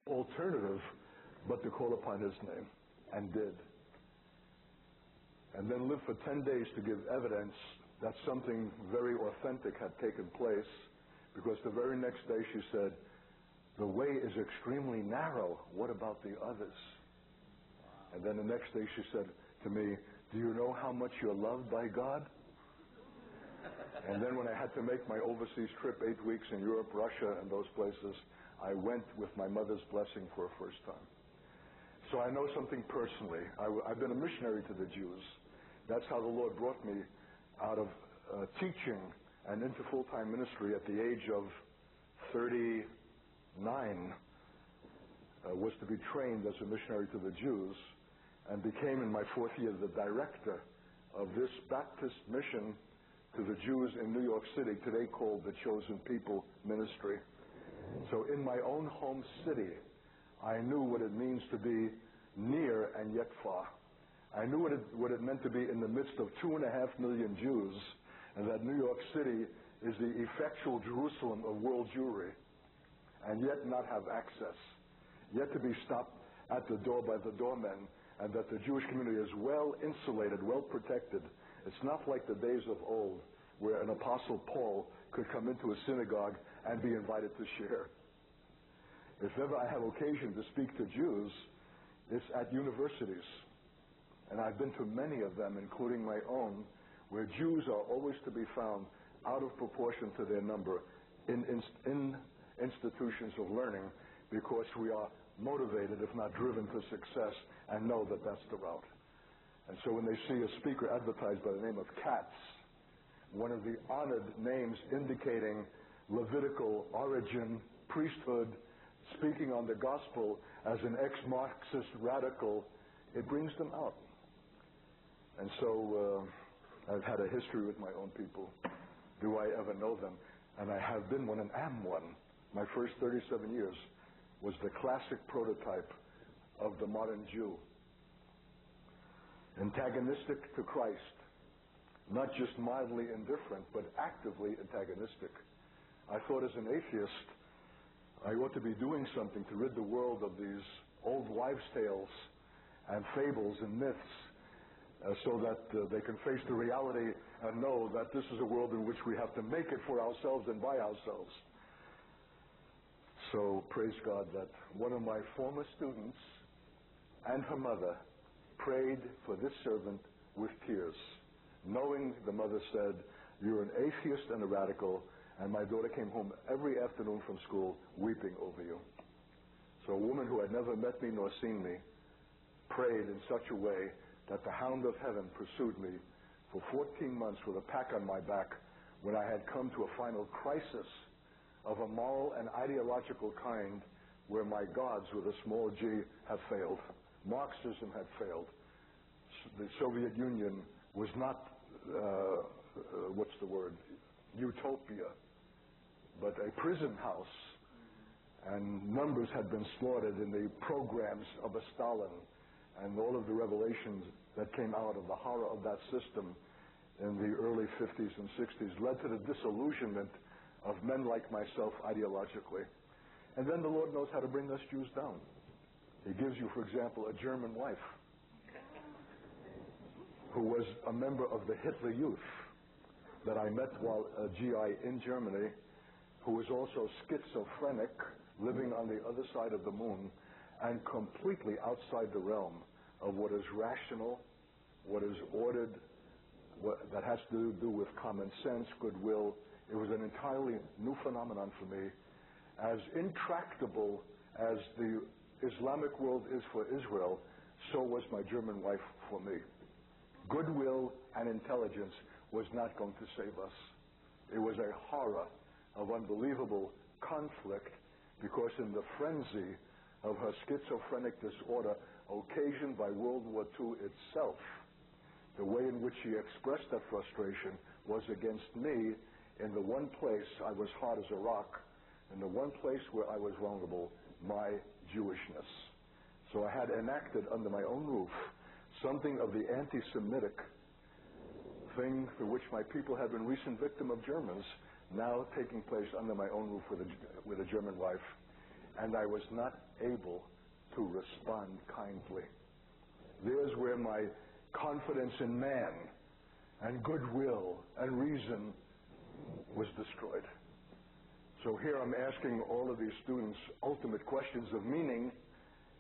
alternative but to call upon his name, and did. And then lived for 10 days to give evidence that something very authentic had taken place, because the very next day she said, "The way is extremely narrow. What about the others?" And then the next day she said to me, "Do you know how much you're loved by God?" And then when I had to make my overseas trip, 8 weeks in Europe, Russia, and those places, I went with my mother's blessing for a first time. So I know something personally. I've been a missionary to the Jews. That's how the Lord brought me out of teaching and into full-time ministry at the age of 39, was to be trained as a missionary to the Jews, and became in my 4th year the director of this Baptist mission to the Jews in New York City, today called the Chosen People Ministry. So in my own home city, I knew what it means to be near and yet far. I knew what it meant to be in the midst of 2.5 million Jews, and that New York City is the effectual Jerusalem of world Jewry, and yet not have access, yet to be stopped at the door by the doormen, and that the Jewish community is well insulated, well protected. It's not like the days of old where an Apostle Paul could come into a synagogue and be invited to share. If ever I have occasion to speak to Jews, it's at universities. And I've been to many of them, including my own, where Jews are always to be found out of proportion to their number in institutions of learning, because we are motivated, if not driven to success, and know that that's the route. And so when they see a speaker advertised by the name of Katz, one of the honored names indicating Levitical origin, priesthood, speaking on the gospel as an ex-Marxist radical, it brings them out. And so I've had a history with my own people. Do I ever know them? And I have been one and am one. My first 37 years was the classic prototype of the modern Jew. Antagonistic to Christ, not just mildly indifferent, but actively antagonistic. I thought as an atheist, I ought to be doing something to rid the world of these old wives' tales and fables and myths, so that they can face the reality and know that this is a world in which we have to make it for ourselves and by ourselves. So praise God that one of my former students and her mother prayed for this servant with tears, knowing, the mother said, "You're an atheist and a radical, and my daughter came home every afternoon from school weeping over you." So a woman who had never met me nor seen me prayed in such a way that the hound of heaven pursued me for 14 months with a pack on my back, when I had come to a final crisis of a moral and ideological kind, where my gods with a small g have failed. Marxism had failed. The Soviet Union was not, utopia, but a prison house, and numbers had been slaughtered in the programs of a Stalin, and all of the revelations that came out of the horror of that system in the early 50s and 60s led to the disillusionment of men like myself ideologically. And then the Lord knows how to bring us Jews down. He gives you, for example, a German wife who was a member of the Hitler Youth that I met while a GI in Germany, who was also schizophrenic, living on the other side of the moon, and completely outside the realm of what is rational, what is ordered, that has to do with common sense, goodwill. It was an entirely new phenomenon for me. As intractable as the Islamic world is for Israel, so was my German wife for me. Goodwill and intelligence was not going to save us. It was a horror of unbelievable conflict, because in the frenzy of her schizophrenic disorder occasioned by World War II itself, the way in which she expressed that frustration was against me in the one place I was hard as a rock, in the one place where I was vulnerable, my Jewishness. So I had enacted under my own roof something of the anti-Semitic thing for which my people had been recent victim of Germans, now taking place under my own roof with a German wife. and I was not able to respond kindly. There's where my confidence in man and goodwill and reason was destroyed. So here I'm asking all of these students ultimate questions of meaning,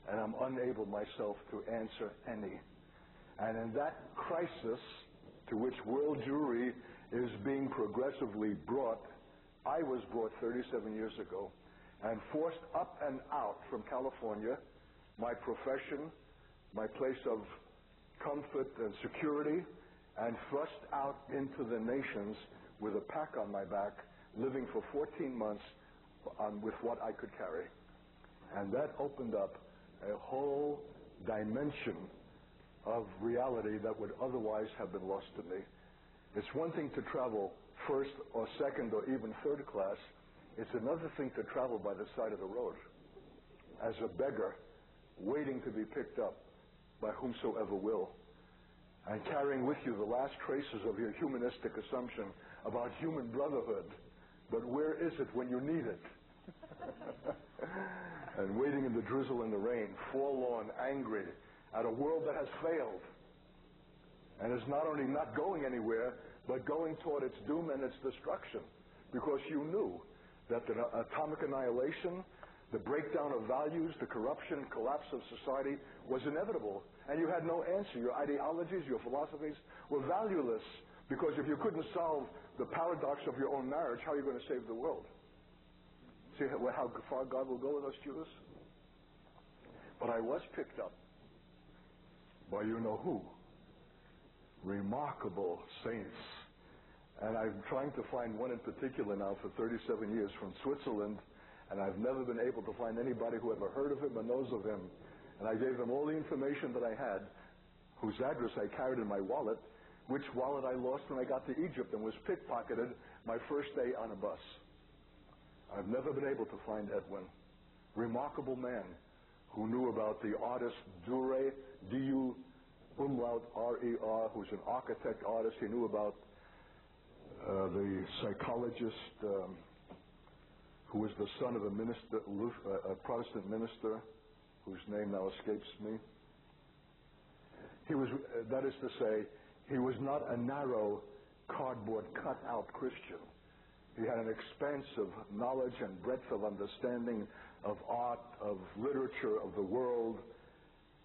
and I'm unable myself to answer any. And in that crisis to which world Jewry is being progressively brought, I was brought 37 years ago and forced up and out from California, my profession, my place of comfort and security, and thrust out into the nations with a pack on my back, living for 14 months with what I could carry. And that opened up a whole dimension of reality that would otherwise have been lost to me. It's one thing to travel first or second or even third class. It's another thing to travel by the side of the road as a beggar, waiting to be picked up by whomsoever will, and carrying with you the last traces of your humanistic assumption about human brotherhood. But where is it when you need it? And waiting in the drizzle and the rain, forlorn, angry, at a world that has failed and is not only not going anywhere, but going toward its doom and its destruction, because you knew that the atomic annihilation, the breakdown of values, the corruption, collapse of society was inevitable, and you had no answer. Your ideologies, your philosophies were valueless, because if you couldn't solve the paradox of your own marriage, how are you going to save the world? See how far God will go with us Jews? But I was picked up by you know who. Remarkable saints. And I'm trying to find one in particular now for 37 years from Switzerland, and I've never been able to find anybody who ever heard of him or knows of him. And I gave them all the information that I had, whose address I carried in my wallet, which wallet I lost when I got to Egypt and was pickpocketed my first day on a bus. I've never been able to find Edwin. Remarkable man who knew about the artist Dure, D-U umlaut R-E-R, who's an architect artist. He knew about the psychologist who was the son of a minister, a Protestant minister, whose name now escapes me. He was, that is to say, he was not a narrow, cardboard cut-out Christian. He had an expansive knowledge and breadth of understanding of art, of literature, of the world.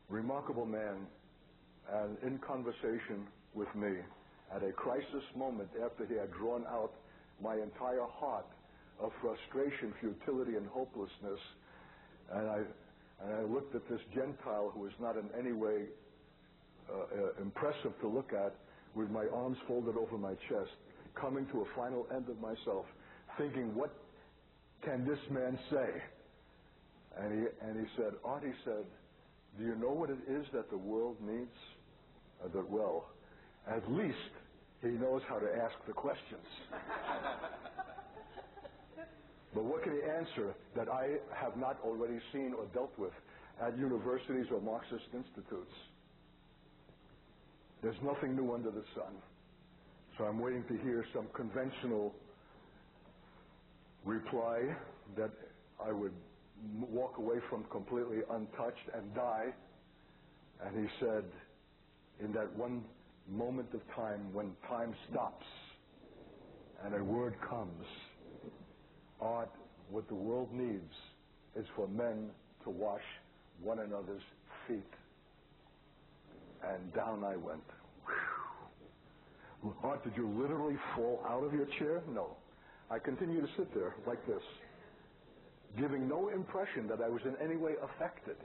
Remarkable man. And in conversation with me, at a crisis moment after he had drawn out my entire heart of frustration, futility, and hopelessness, and I looked at this Gentile who was not in any way impressive to look at, with my arms folded over my chest, coming to a final end of myself, thinking, what can this man say? And he said, Art, he said, do you know what it is that the world needs? Well, at least he knows how to ask the questions. But what can he answer that I have not already seen or dealt with at universities or Marxist institutes? There's nothing new under the sun. So I'm waiting to hear some conventional reply that I would walk away from completely untouched and die. And he said, in that one moment of time when time stops and a word comes, Art, what the world needs is for men to wash one another's feet. And down I went. Whew. Art, did you literally fall out of your chair? No. I continued to sit there like this, giving no impression that I was in any way affected.